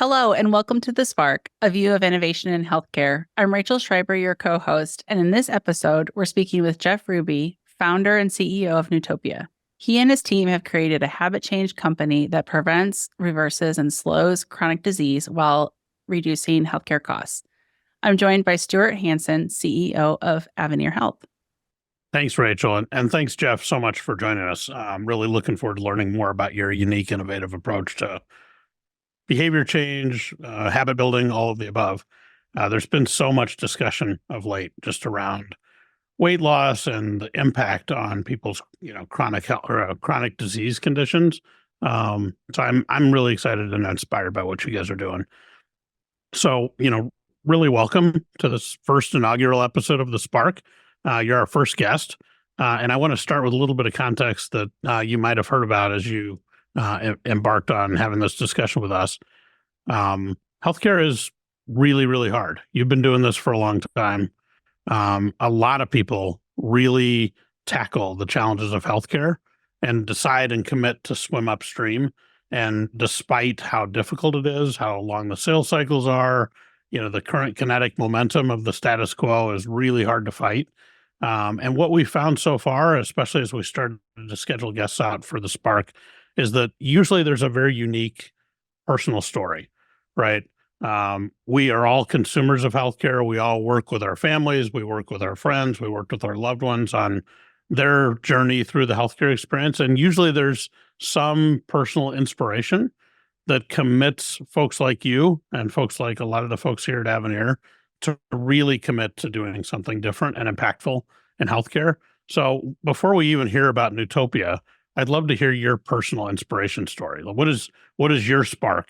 Hello, and welcome to The Spark, a view of innovation in healthcare. I'm Rachel Schreiber, your co-host, and in this episode, we're speaking with Jeff Ruby, founder and CEO of Newtopia. He and his team have created a habit change company that prevents, reverses, and slows chronic disease while reducing healthcare costs. I'm joined by Stuart Hanson, CEO of Avaneerhealth. Thanks, Rachel, and thanks, Jeff, so much for joining us. I'm really looking forward to learning more about your unique, innovative approach to behavior change, habit building, all of the above. There's been so much discussion of late just around weight loss and the impact on people's, chronic health or chronic disease conditions. So I'm really excited and inspired by what you guys are doing. So, really welcome to this first inaugural episode of The Spark. You're our first guest, and I want to start with a little bit of context that you might have heard about as you embarked on having this discussion with us. Healthcare is really, really hard. You've been doing this for a long time. A lot of people really tackle the challenges of healthcare and decide and commit to swim upstream. And despite how difficult it is, how long the sales cycles are, the current kinetic momentum of the status quo is really hard to fight. And what we found so far, especially as we started to schedule guests out for The Spark, is that usually there's a very unique personal story, right? We are all consumers of healthcare. We all work with our families. We work with our friends. We work with our loved ones on their journey through the healthcare experience. And usually there's some personal inspiration that commits folks like you and folks like a lot of the folks here at Avaneer to really commit to doing something different and impactful in healthcare. So before we even hear about Newtopia, I'd love to hear your personal inspiration story. What is your spark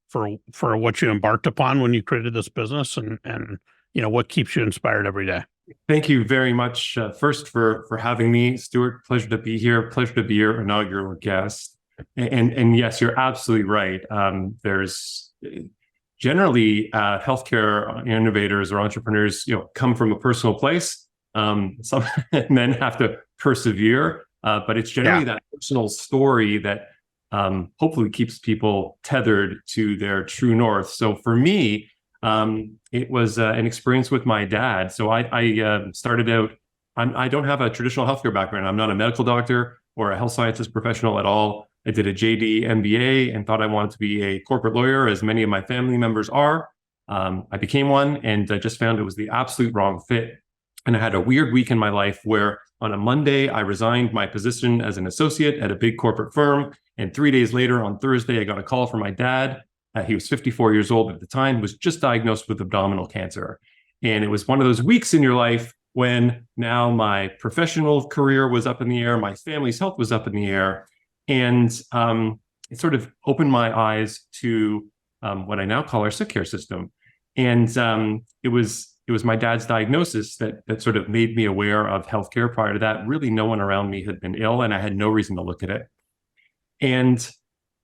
for what you embarked upon when you created this business, and what keeps you inspired every day? Thank you very much, first for having me, Stuart. Pleasure to be here. Pleasure to be your inaugural guest. And yes, you're absolutely right. There's generally healthcare innovators or entrepreneurs, come from a personal place. Some men have to persevere. But it's generally that personal story that hopefully keeps people tethered to their true north. So for me, it was an experience with my dad. So I started out, I don't have a traditional healthcare background. I'm not a medical doctor or a health sciences professional at all. I did a JD MBA and thought I wanted to be a corporate lawyer, as many of my family members are. I became one, and I just found it was the absolute wrong fit. And I had a weird week in my life where on a Monday, I resigned my position as an associate at a big corporate firm. And 3 days later, on Thursday, I got a call from my dad. He was 54 years old at the time, was just diagnosed with abdominal cancer. And it was one of those weeks in your life when now my professional career was up in the air, my family's health was up in the air. And it sort of opened my eyes to what I now call our sick care system. And it was my dad's diagnosis that sort of made me aware of healthcare. Prior to that, really no one around me had been ill, and I had no reason to look at it. And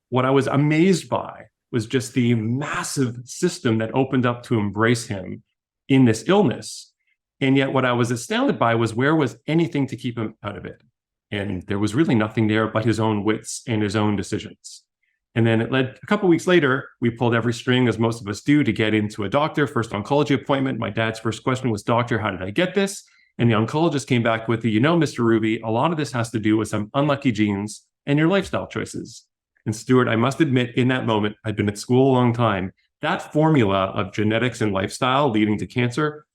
what I was amazed by was just the massive system that opened up to embrace him in this illness. And yet what I was astounded by was where was anything to keep him out of it? And there was really nothing there but his own wits and his own decisions. And then it led a couple of weeks later, we pulled every string, as most of us do, to get into a doctor, first oncology appointment. My dad's first question was, "Doctor, how did I get this?" And the oncologist came back with, Mr. Ruby, a lot of this has to do with some unlucky genes and your lifestyle choices. And Stuart, I must admit, in that moment, I'd been at school a long time. That formula of genetics and lifestyle leading to cancer,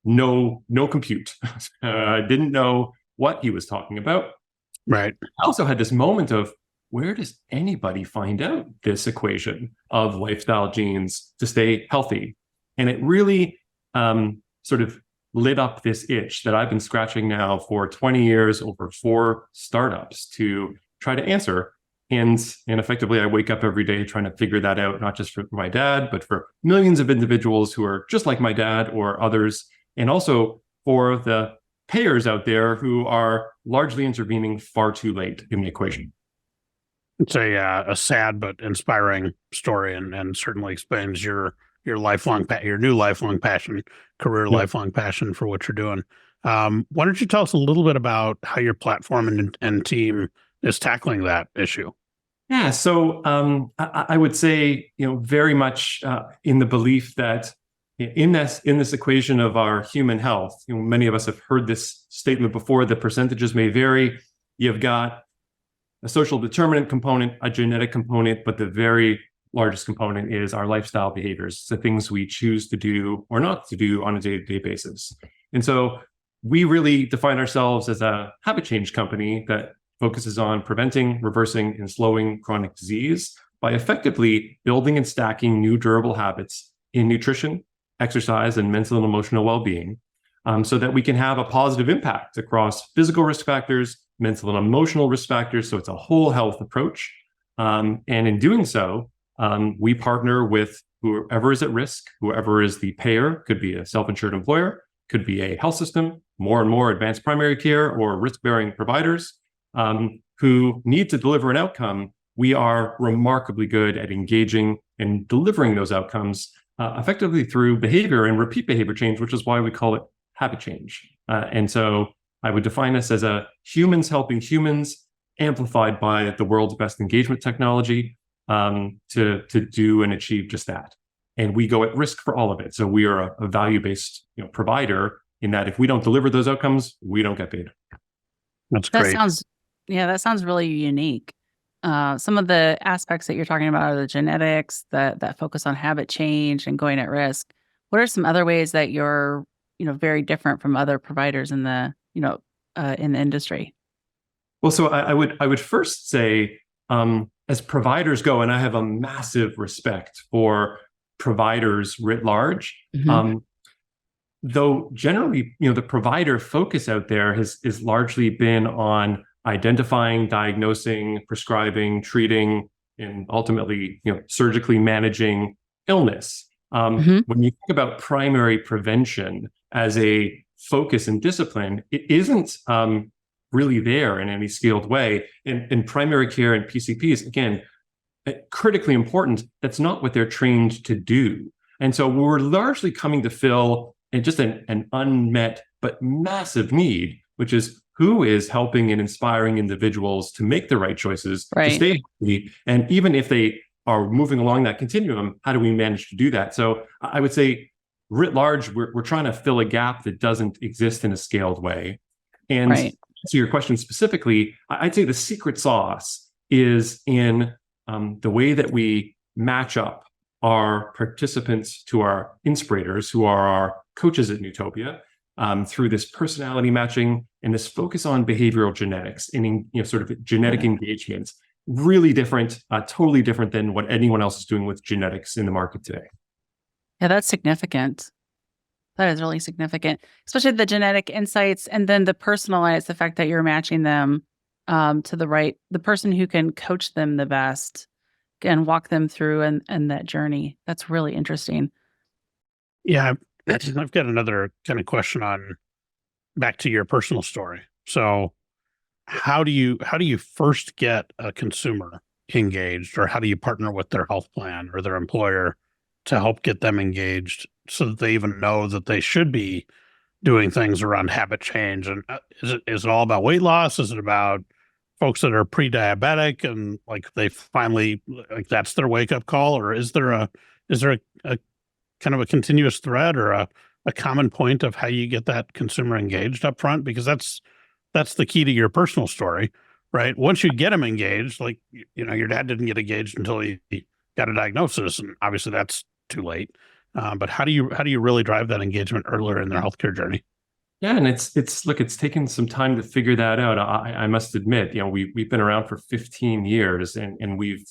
no compute. I didn't know what he was talking about. Right. I also had this moment of, where does anybody find out this equation of lifestyle genes to stay healthy? And it really sort of lit up this itch that I've been scratching now for 20 years, over 4 startups to try to answer. And effectively, I wake up every day trying to figure that out, not just for my dad, but for millions of individuals who are just like my dad or others, and also for the payers out there who are largely intervening far too late in the equation. It's a sad but inspiring story, and certainly explains your lifelong your new lifelong passion, lifelong passion for what you're doing. Why don't you tell us a little bit about how your platform and team is tackling that issue? Yeah, so I would say, very much in the belief that in this equation of our human health, many of us have heard this statement before. The percentages may vary. You've got a social determinant component, a genetic component, but the very largest component is our lifestyle behaviors, the things we choose to do or not to do on a day-to-day basis. And so we really define ourselves as a habit change company that focuses on preventing, reversing, and slowing chronic disease by effectively building and stacking new durable habits in nutrition, exercise, and mental and emotional well-being, so that we can have a positive impact across physical risk factors, mental and emotional risk factors. So it's a whole health approach. And in doing so, we partner with whoever is at risk, whoever is the payer, could be a self-insured employer, could be a health system, more and more advanced primary care or risk-bearing providers, who need to deliver an outcome. We are remarkably good at engaging and delivering those outcomes effectively through behavior and repeat behavior change, which is why we call it habit change. And so I would define us as a humans helping humans, amplified by the world's best engagement technology, to do and achieve just that. And we go at risk for all of it. So we are a value-based provider in that if we don't deliver those outcomes, we don't get paid. That's great. That sounds really unique. Some of the aspects that you're talking about are the genetics that focus on habit change and going at risk. What are some other ways that you're, very different from other providers in the, in the industry? Well, so I would first say, as providers go, and I have a massive respect for providers writ large. Mm-hmm. Though generally, the provider focus out there has largely been on identifying, diagnosing, prescribing, treating, and ultimately, surgically managing illness. Mm-hmm. When you think about primary prevention as a focus and discipline, it isn't really there in any scaled way. In primary care and PCPs, again, critically important, that's not what they're trained to do. And so we're largely coming to fill just an unmet but massive need, which is who is helping and inspiring individuals to make the right choices, to stay healthy. And even if they are moving along that continuum, how do we manage to do that? So I would say, writ large, we're trying to fill a gap that doesn't exist in a scaled way. And to answer your question specifically, I'd say the secret sauce is in the way that we match up our participants to our inspirators, who are our coaches at Newtopia, through this personality matching and this focus on behavioral genetics and sort of genetic engagements. Really different, totally different than what anyone else is doing with genetics in the market today. Yeah, that's significant. That is really significant, especially the genetic insights and then the personalized, the fact that you're matching them to the person who can coach them the best and walk them through and that journey. That's really interesting. Yeah, I've got another kind of question on back to your personal story. So how do you first get a consumer engaged, or how do you partner with their health plan or their employer to help get them engaged so that they even know that they should be doing things around habit change? And is it all about weight loss? Is it about folks that are pre-diabetic and like they finally, like that's their wake-up call? Or is there a kind of a continuous thread or a common point of how you get that consumer engaged up front? Because that's the key to your personal story, right? Once you get them engaged, like, your dad didn't get engaged until he got a diagnosis, and obviously that's too late. But how do you really drive that engagement earlier in their healthcare journey? Yeah, and it's taken some time to figure that out. I must admit, we've been around for 15 years, and we've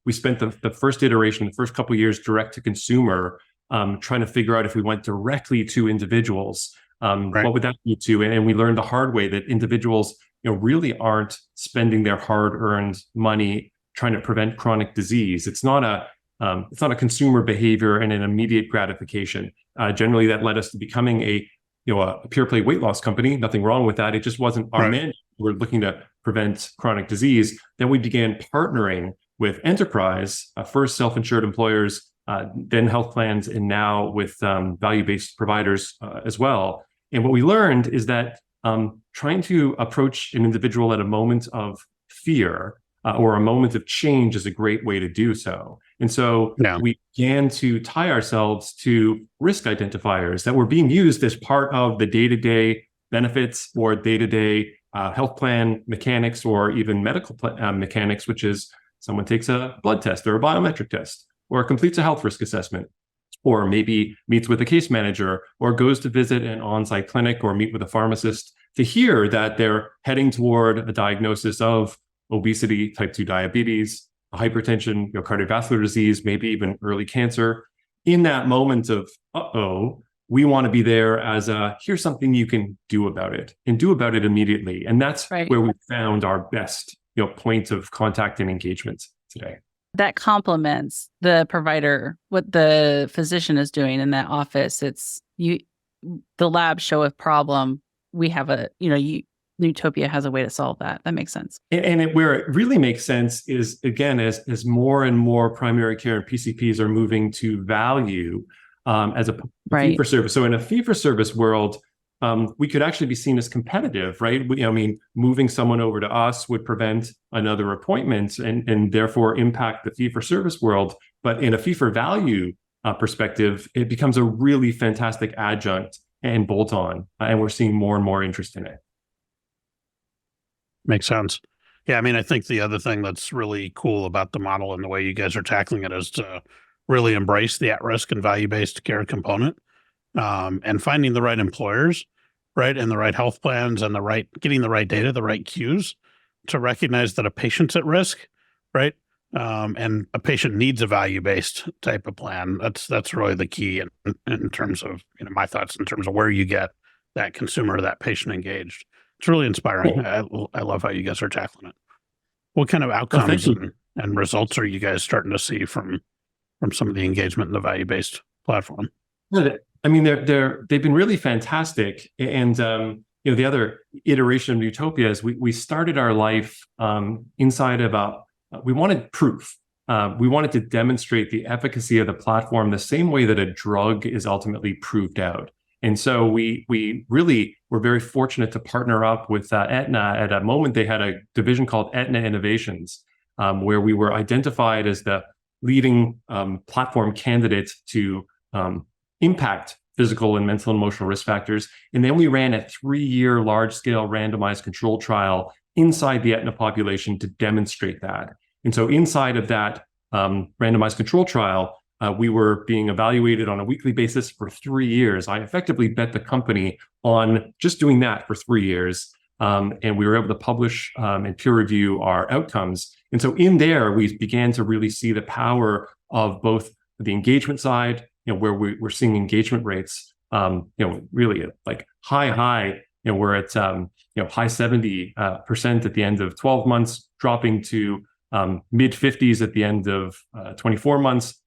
we spent the first iteration, the first couple of years direct to consumer, trying to figure out if we went directly to individuals, what would that lead to? And we learned the hard way that individuals, really aren't spending their hard-earned money trying to prevent chronic disease. It's not a consumer behavior and an immediate gratification. Generally, that led us to becoming a pure play weight loss company. Nothing wrong with that. It just wasn't our mandate. We're looking to prevent chronic disease. Then we began partnering with enterprise, first self-insured employers, then health plans, and now with value-based providers as well. And what we learned is that trying to approach an individual at a moment of fear or a moment of change is a great way to do so. And so we began to tie ourselves to risk identifiers that were being used as part of the day-to-day benefits or day-to-day health plan mechanics, or even medical mechanics, which is someone takes a blood test or a biometric test, or completes a health risk assessment, or maybe meets with a case manager, or goes to visit an on-site clinic or meet with a pharmacist to hear that they're heading toward a diagnosis of obesity, type 2 diabetes, hypertension, cardiovascular disease, maybe even early cancer. In that moment of, we want to be there as a, here's something you can do about it, and do about it immediately. And that's where we found our best, point of contact and engagement today. That complements the provider, what the physician is doing in that office. It's the labs show a problem. We have Newtopia has a way to solve that. That makes sense. And where it really makes sense is, again, as more and more primary care and PCPs are moving to value as a fee-for-service. So in a fee-for-service world, we could actually be seen as competitive, right? Moving someone over to us would prevent another appointment and therefore impact the fee-for-service world. But in a fee-for-value perspective, it becomes a really fantastic adjunct and bolt-on, and we're seeing more and more interest in it. Makes sense. Yeah, I think the other thing that's really cool about the model and the way you guys are tackling it is to really embrace the at-risk and value-based care component, and finding the right employers, right, and the right health plans, and getting the right data, the right cues to recognize that a patient's at risk, right, and a patient needs a value-based type of plan. That's really the key in terms of my thoughts in terms of where you get that consumer, that patient engaged. It's really inspiring. I love how you guys are tackling it. What kind of outcomes and results are you guys starting to see from some of the engagement in the value-based platform? They've been really fantastic. And the other iteration of Newtopia is we started our life inside of we wanted proof. We wanted to demonstrate the efficacy of the platform the same way that a drug is ultimately proved out. And so we really were very fortunate to partner up with Aetna at a moment. They had a division called Aetna Innovations, where we were identified as the leading platform candidate to impact physical and mental and emotional risk factors. And then we ran a 3-year large-scale randomized control trial inside the Aetna population to demonstrate that. And so inside of that randomized control trial, we were being evaluated on a weekly basis for 3 years. I effectively bet the company on just doing that for 3 years. And we were able to publish and peer review our outcomes. And so in there, we began to really see the power of both the engagement side, where we're seeing engagement rates, really like high, we're at, high 70% at the end of 12 months, dropping to mid 50s at the end of 24 months,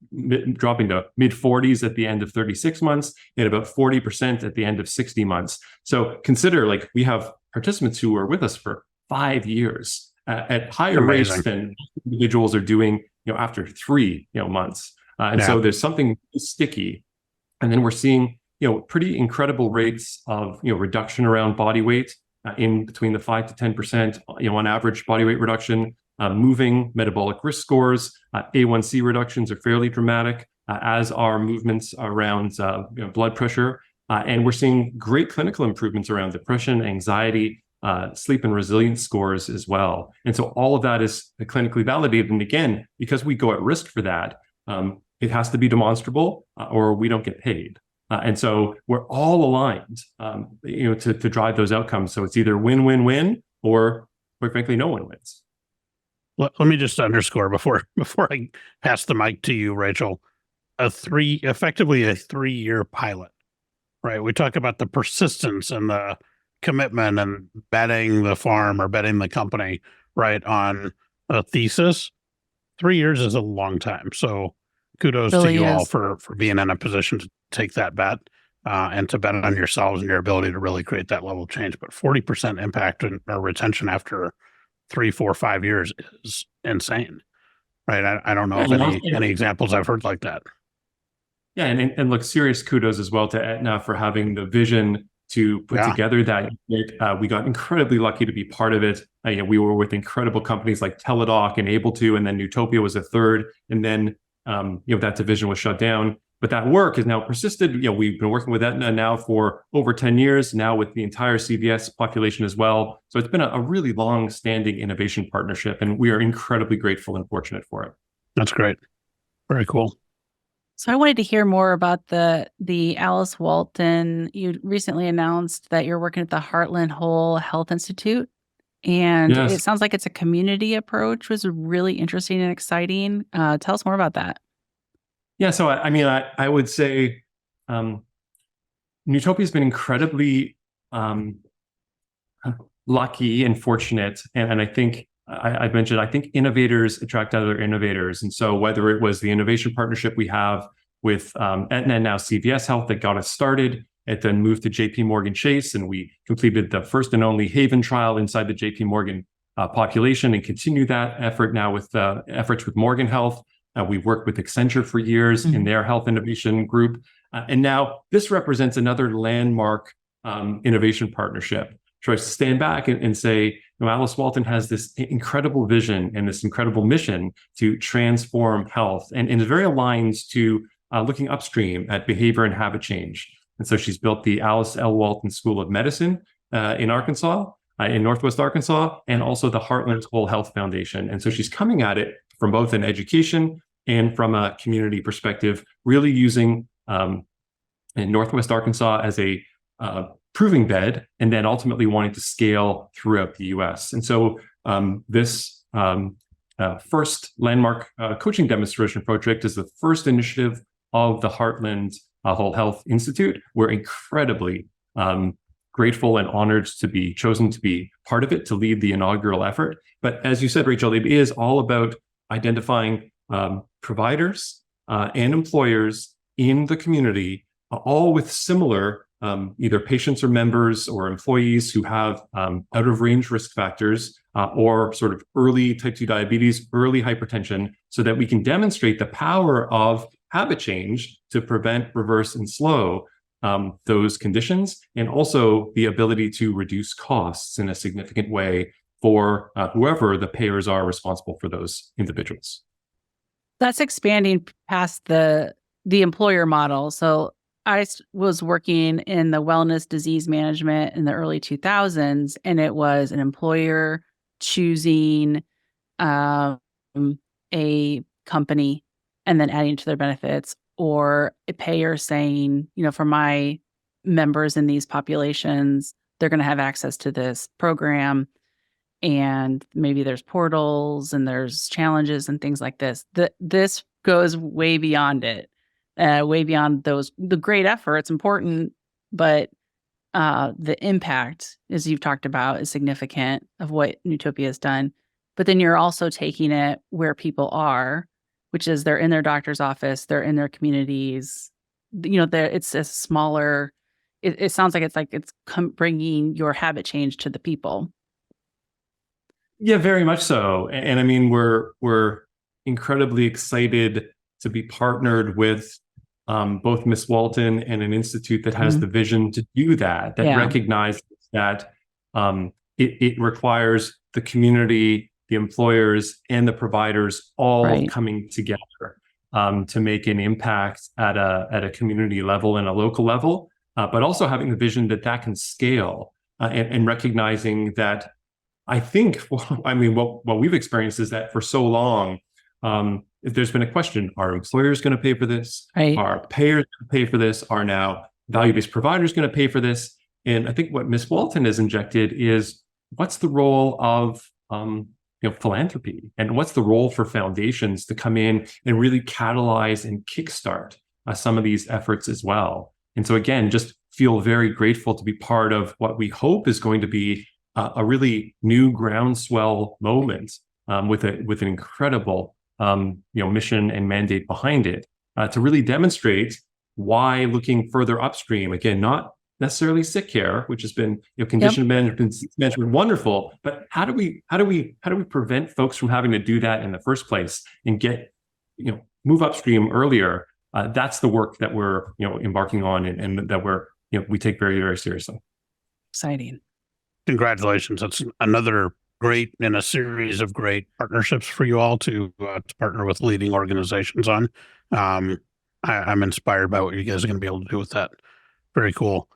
dropping to mid 40s at the end of 36 months, and about 40% at the end of 60 months. So consider we have participants who are with us for 5 years at higher rates than individuals are doing, after 3 months. So there's something sticky. And then we're seeing, pretty incredible rates of, reduction around body weight in between the 5 to 10%, on average body weight reduction. Moving metabolic risk scores, A1C reductions are fairly dramatic, as are movements around blood pressure. And we're seeing great clinical improvements around depression, anxiety, sleep and resilience scores as well. And so all of that is clinically validated. And again, because we go at risk for that, it has to be demonstrable or we don't get paid. And so we're all aligned, to drive those outcomes. So it's either win-win-win or, quite frankly, no one wins. Let me just underscore before I pass the mic to you, Rachel, effectively a 3-year pilot, right? We talk about the persistence and the commitment and betting the farm or betting the company, right, on a thesis. 3 years is a long time. So kudos to you all for being in a position to take that bet and to bet on yourselves and your ability to really create that level of change. But 40% impact or retention after 3, 4, 5 years is insane, right? I don't know of any examples I've heard like that. Yeah, and look, serious kudos as well to Aetna for having the vision to put together that unit. We got incredibly lucky to be part of it. We were with incredible companies like Teladoc and Able2, and then Newtopia was a third, and then that division was shut down. But that work has now persisted. We've been working with Aetna now for over 10 years, now with the entire CVS population as well. So it's been a really long-standing innovation partnership, and we are incredibly grateful and fortunate for it. That's great. Very cool. So I wanted to hear more about the Alice Walton. You recently announced that you're working at the Heartland Whole Health Institute, and Yes. it sounds like it's a community approach. Was really interesting and exciting. Tell us more about that. Yeah, so I would say Newtopia has been incredibly lucky and fortunate, and I think I mentioned, I think innovators attract other innovators. And so whether it was the innovation partnership we have with Aetna and now CVS Health that got us started, it then moved to JP Morgan Chase, and we completed the first and only Haven trial inside the JP Morgan population and continue that effort now with efforts with Morgan Health. We've worked with Accenture for years in their health innovation group. And now this represents another landmark innovation partnership. So I stand back and say, Alice Walton has this incredible vision and this incredible mission to transform health. And it very aligns to looking upstream at behavior and habit change. And so she's built the Alice L. Walton School of Medicine in Arkansas, in Northwest Arkansas, and also the Heartland Whole Health Foundation. And so she's coming at it from both an education and from a community perspective, really using in Northwest Arkansas as a proving bed, and then ultimately wanting to scale throughout the US. And so this first landmark coaching demonstration project is the first initiative of the Heartland Whole Health Institute. We're incredibly grateful and honored to be chosen to be part of it, to lead the inaugural effort. But as you said, Rachel, it is all about identifying providers and employers in the community, all with similar either patients or members or employees who have out of range risk factors or sort of early type 2 diabetes, early hypertension, so that we can demonstrate the power of habit change to prevent, reverse, and slow those conditions, and also the ability to reduce costs in a significant way for whoever the payers are responsible for those individuals. That's expanding past the employer model. So I was working in the wellness disease management in the early 2000s, and it was an employer choosing a company and then adding to their benefits, or a payer saying, for my members in these populations, they're going to have access to this program. And maybe there's portals and there's challenges and things like this. This goes way beyond it. Way beyond the great effort. It's important, but the impact, as you've talked about, is significant of what Newtopia has done. But then you're also taking it where people are, which is they're in their doctor's office, they're in their communities. It's a smaller. It sounds like it's bringing your habit change to the people. Yeah, very much so. And I mean, we're incredibly excited to be partnered with both Miss Walton and an institute that has the vision to do that, recognizes that it requires the community, the employers, and the providers all coming together to make an impact at a community level and a local level, but also having the vision that can scale and recognizing that. I think, what we've experienced is that for so long, there's been a question: are employers going to pay for this? Right. Are payers going to pay for this? Are now value-based providers going to pay for this? And I think what Ms. Walton has injected is, what's the role of philanthropy, and what's the role for foundations to come in and really catalyze and kickstart some of these efforts as well? And so again, just feel very grateful to be part of what we hope is going to be a really new groundswell moment with an incredible mission and mandate behind it to really demonstrate why looking further upstream, again, not necessarily sick care, which has been condition management, wonderful, but how do we prevent folks from having to do that in the first place and get move upstream earlier? That's the work that we're embarking on and that we're we take very, very seriously. Exciting. Congratulations. That's another great in a series of great partnerships for you all to partner with leading organizations on. I'm inspired by what you guys are going to be able to do with that. Very cool.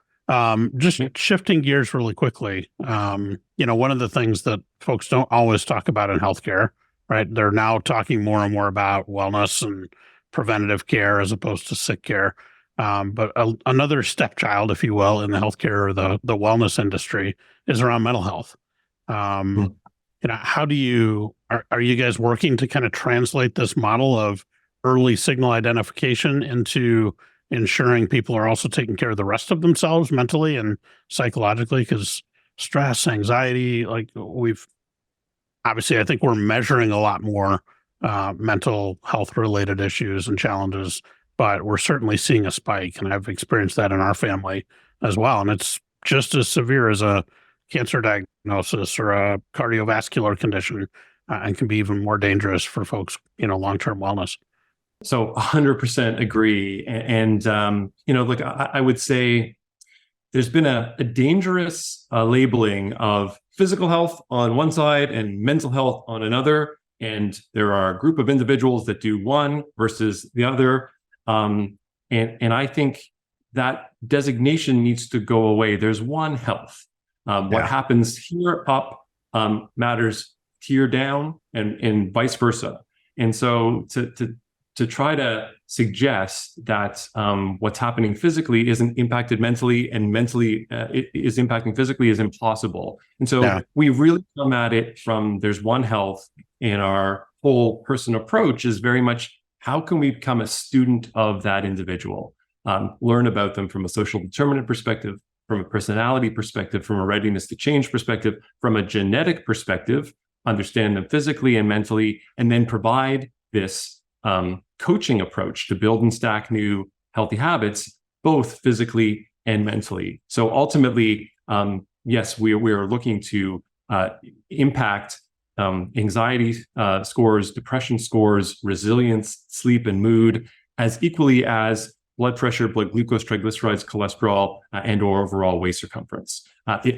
Just shifting gears really quickly. One of the things that folks don't always talk about in healthcare, right? They're now talking more and more about wellness and preventative care as opposed to sick care. But another stepchild, if you will, in the healthcare or the wellness industry is around mental health. How do are you guys working to kind of translate this model of early signal identification into ensuring people are also taking care of the rest of themselves mentally and psychologically? Because stress, anxiety, like I think we're measuring a lot more mental health related issues and challenges, but we're certainly seeing a spike, and I've experienced that in our family as well. And it's just as severe as a cancer diagnosis or a cardiovascular condition, and can be even more dangerous for folks, long-term wellness. So 100% agree. And look, I would say there's been a dangerous labeling of physical health on one side and mental health on another. And there are a group of individuals that do one versus the other. And I think that designation needs to go away. There's one health. What happens here up matters here down, and vice versa. And so to try to suggest that what's happening physically isn't impacted mentally, and mentally it is impacting physically, is impossible. And so we really come at it from there's one health, and our whole person approach is very much how can we become a student of that individual, learn about them from a social determinant perspective, from a personality perspective, from a readiness to change perspective, from a genetic perspective, understand them physically and mentally, and then provide this coaching approach to build and stack new healthy habits, both physically and mentally. So ultimately, yes, we are looking to impact anxiety scores, depression scores, resilience, sleep, and mood, as equally as blood pressure, blood glucose, triglycerides, cholesterol, and or overall waist circumference.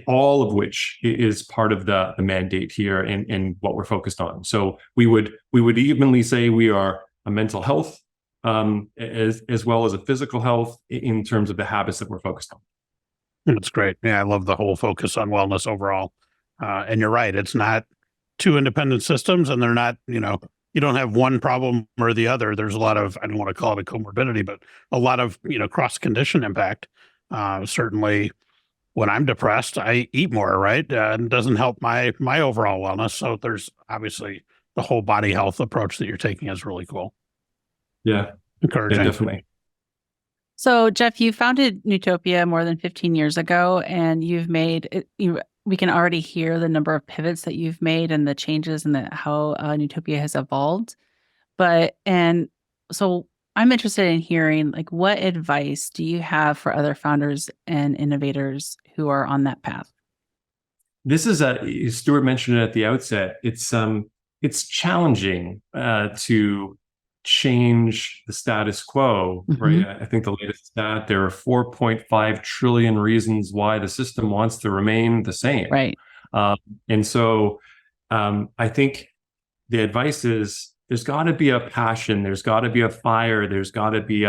All of which is part of the mandate here and what we're focused on. So we would evenly say we are a mental health as well as a physical health in terms of the habits that we're focused on. That's great. Yeah, I love the whole focus on wellness overall. And you're right, it's not two independent systems, and they're not, you don't have one problem or the other. There's a lot of, I don't want to call it a comorbidity, but a lot of, cross-condition impact. Certainly when I'm depressed, I eat more, right? And it doesn't help my overall wellness. So there's obviously the whole body health approach that you're taking is really cool. Yeah. Encouraging. Yeah, definitely. So Jeff, you founded Newtopia more than 15 years ago, and you've made it, we can already hear the number of pivots that you've made and the changes and how Newtopia has evolved. And so I'm interested in hearing, like, what advice do you have for other founders and innovators who are on that path? This is Stuart mentioned it at the outset. It's challenging to change the status quo, right? I think the latest stat, there are 4.5 trillion reasons why the system wants to remain the same. Right. And so I think the advice is there's got to be a passion, there's got to be a fire, there's got to be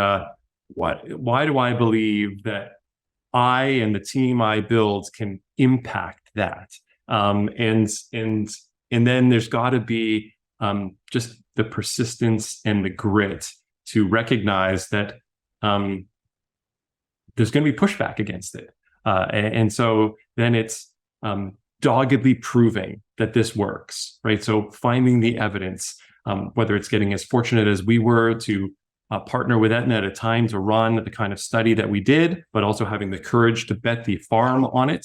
why do I believe that I and the team I build can impact that? And then there's got to be just the persistence and the grit to recognize that there's going to be pushback against it. And so then it's doggedly proving that this works, right? So finding the evidence, whether it's getting as fortunate as we were to partner with Aetna at a time to run the kind of study that we did, but also having the courage to bet the farm on it,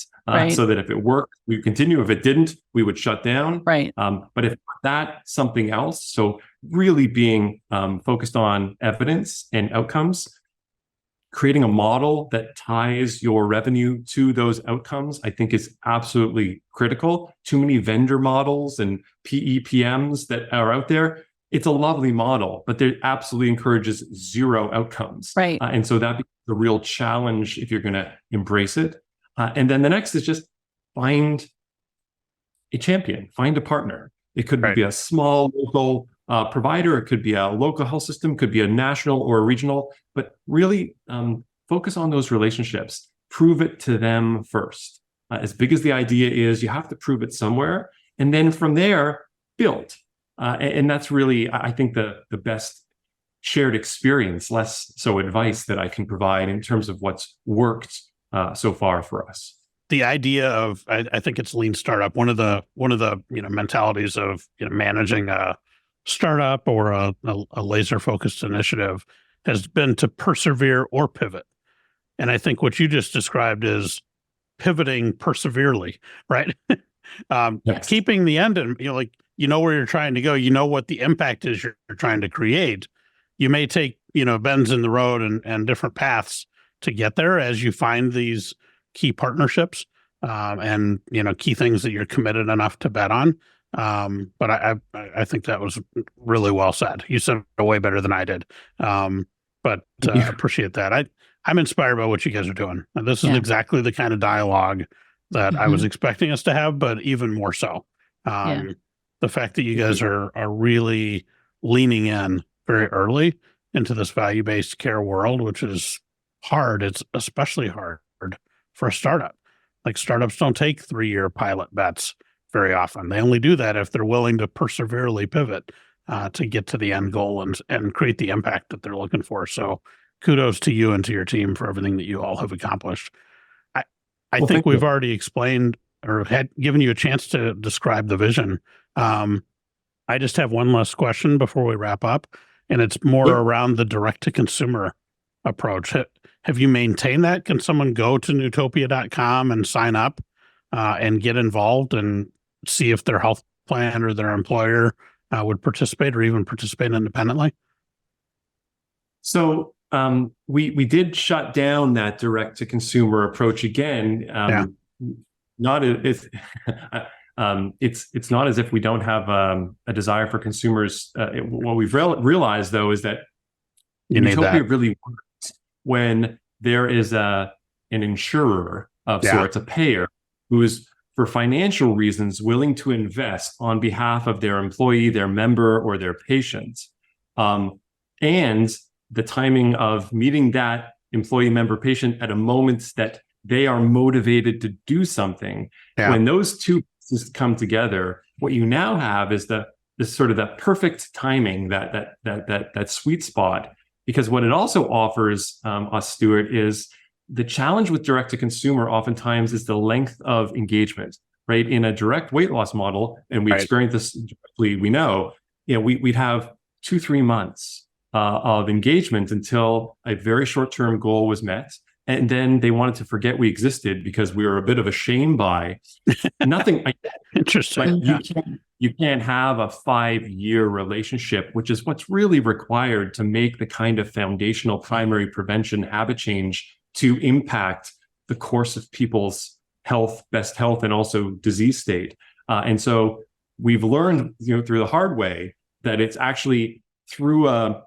so that if it worked, we continue. If it didn't, we would shut down. Right. But if that's something else, so really being focused on evidence and outcomes, creating a model that ties your revenue to those outcomes, I think is absolutely critical. Too many vendor models and PEPMs that are out there. It's a lovely model, but it absolutely encourages zero outcomes. Right. And so that becomes the real challenge if you're going to embrace it. And then the next is just find a champion, find a partner. It could be a small local provider. It could be a local health system, could be a national or a regional, but really focus on those relationships. Prove it to them first. As big as the idea is, you have to prove it somewhere. And then from there, build. And that's really, I think, the best shared experience, less so advice that I can provide in terms of what's worked so far for us. The idea of, I think it's lean startup. One of the mentalities of managing a startup or a laser focused initiative has been to persevere or pivot. And I think what you just described is pivoting perseverely, right? Yes. Keeping the end in, where you're trying to go, what the impact is you're trying to create. You may take, bends in the road and different paths to get there as you find these key partnerships and, key things that you're committed enough to bet on. But I think that was really well said. You said it way better than I did. But appreciate that. I'm inspired by what you guys are doing. And this is exactly the kind of dialogue that I was expecting us to have, but even more so. The fact that you guys are really leaning in very early into this value-based care world, which is hard. It's especially hard for a startup. Like, startups don't take 3-year pilot bets very often. They only do that if they're willing to perseverely pivot to get to the end goal and create the impact that they're looking for. So kudos to you and to your team for everything that you all have accomplished. I think we've already explained or had given you a chance to describe the vision. I just have one last question before we wrap up, and it's more around the direct-to-consumer approach. Have you maintained that? Can someone go to Newtopia.com and sign up and get involved and see if their health plan or their employer would participate or even participate independently? So we did shut down that direct-to-consumer approch again. It's not as if we don't have a desire for consumers. What we've realized, though, is that Newtopia really works when there is an insurer of sorts, a payer, who is, for financial reasons, willing to invest on behalf of their employee, their member, or their patient. And the timing of meeting that employee, member, patient at a moment that they are motivated to do something. When those two pieces come together, what you now have is this sort of that perfect timing, that sweet spot. Because what it also offers us, Stuart, is the challenge with direct to consumer oftentimes is the length of engagement, right? In a direct weight loss model, and we experience this directly, we know, we'd have 2-3 months of engagement until a very short-term goal was met. And then they wanted to forget we existed because we were a bit of a shame buy. Nothing. Interesting. You can't have a 5-year relationship, which is what's really required to make the kind of foundational primary prevention habit change to impact the course of people's health, best health, and also disease state. And so we've learned, through the hard way, that it's actually through an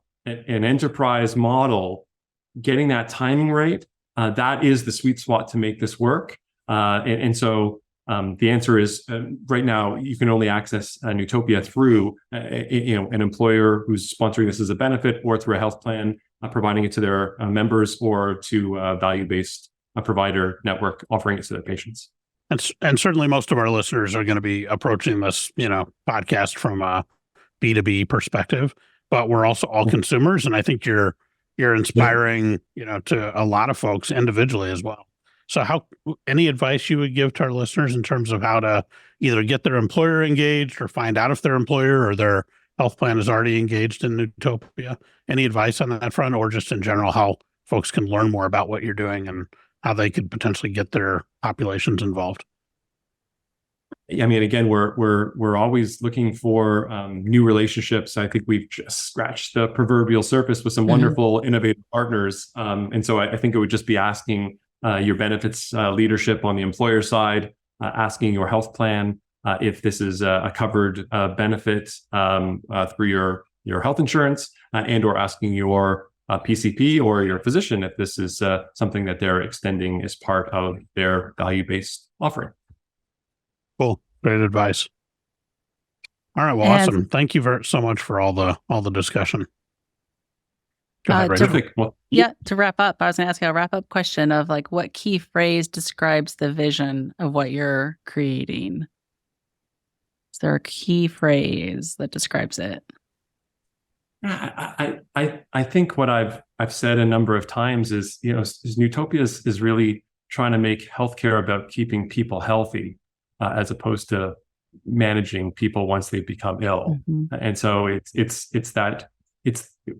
enterprise model, getting that timing right. That is the sweet spot to make this work. And so the answer is right now, you can only access Newtopia through an employer who's sponsoring this as a benefit, or through a health plan providing it to their members, or to a value-based provider network offering it to their patients. And certainly most of our listeners are going to be approaching this, podcast from a B2B perspective, but we're also all consumers. And I think you're inspiring, to a lot of folks individually as well. So any advice you would give to our listeners in terms of how to either get their employer engaged or find out if their employer or their health plan is already engaged in Newtopia? Any advice on that front, or just in general, how folks can learn more about what you're doing and how they could potentially get their populations involved? I mean, again, we're always looking for new relationships. I think we've just scratched the proverbial surface with some wonderful, innovative partners. And so I think it would just be asking your benefits leadership on the employer side, asking your health plan if this is a covered benefit through your health insurance, and or asking your PCP or your physician if this is something that they're extending as part of their value-based offering. Cool. Great advice. All right. Well, And- awesome. Thank you so much for all the discussion. Go ahead, Rachel. Terrific. Well, Yeah, to wrap up, I was going to ask you a wrap-up question of like what key phrase describes the vision of what you're creating? Is there a key phrase that describes it? I think what I've said a number of times is Newtopia is really trying to make healthcare about keeping people healthy as opposed to managing people once they've become ill. Mm-hmm. And so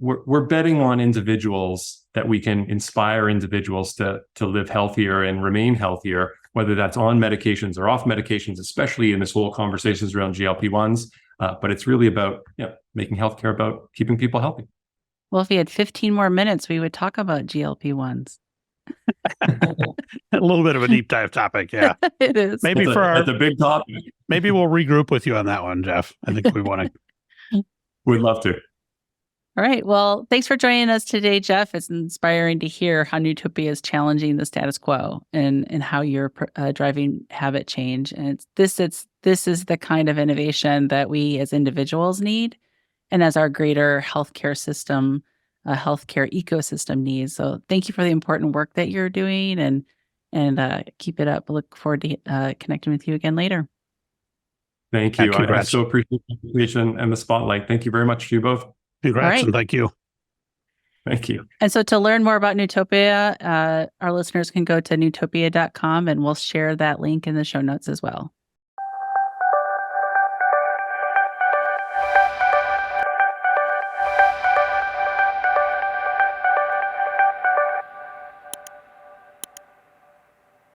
we're betting on individuals that we can inspire individuals to live healthier and remain healthier, whether that's on medications or off medications, especially in this whole conversations around GLP-1s. But it's really about making healthcare about keeping people healthy. Well, if we had 15 more minutes, we would talk about GLP-1s. A little bit of a deep dive topic. Yeah. It is. Maybe the big topic. Maybe we'll regroup with you on that one, Jeff. I think we want to. We'd love to. All right. Well, thanks for joining us today, Jeff. It's inspiring to hear how Newtopia is challenging the status quo and how you're driving habit change. And this is the kind of innovation that we as individuals need, and as our greater healthcare system, healthcare ecosystem needs. So, thank you for the important work that you're doing, and keep it up. Look forward to connecting with you again later. Thank you. I Congrats. so appreciate the invitation and the spotlight. Thank you very much to you both. Congrats right. and thank you. Thank you. And so to learn more about Newtopia, our listeners can go to newtopia.com, and we'll share that link in the show notes as well.